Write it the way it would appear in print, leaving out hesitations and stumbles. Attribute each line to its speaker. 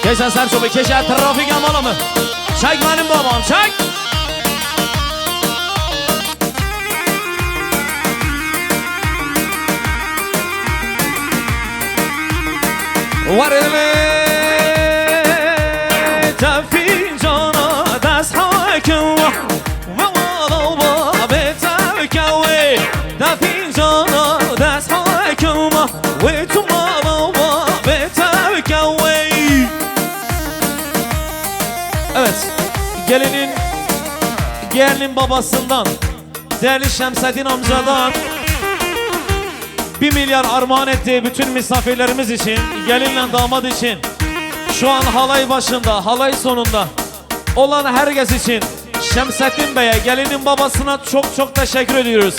Speaker 1: Geçen serçobu keşer trafik amalı mı? Çek benim babam çek. Varlı tafin cana das hakim ve valla betavkawe tafin cana das hakim ve tumala betavkawe. Evet, gelinin babasından, değerli Şemseddin amcadan 1 milyar armağan ettiği bütün misafirlerimiz için, gelinle damat için, şu an halay başında, halay sonunda olan herkes için Şemseddin Bey'e, gelinin babasına çok teşekkür ediyoruz.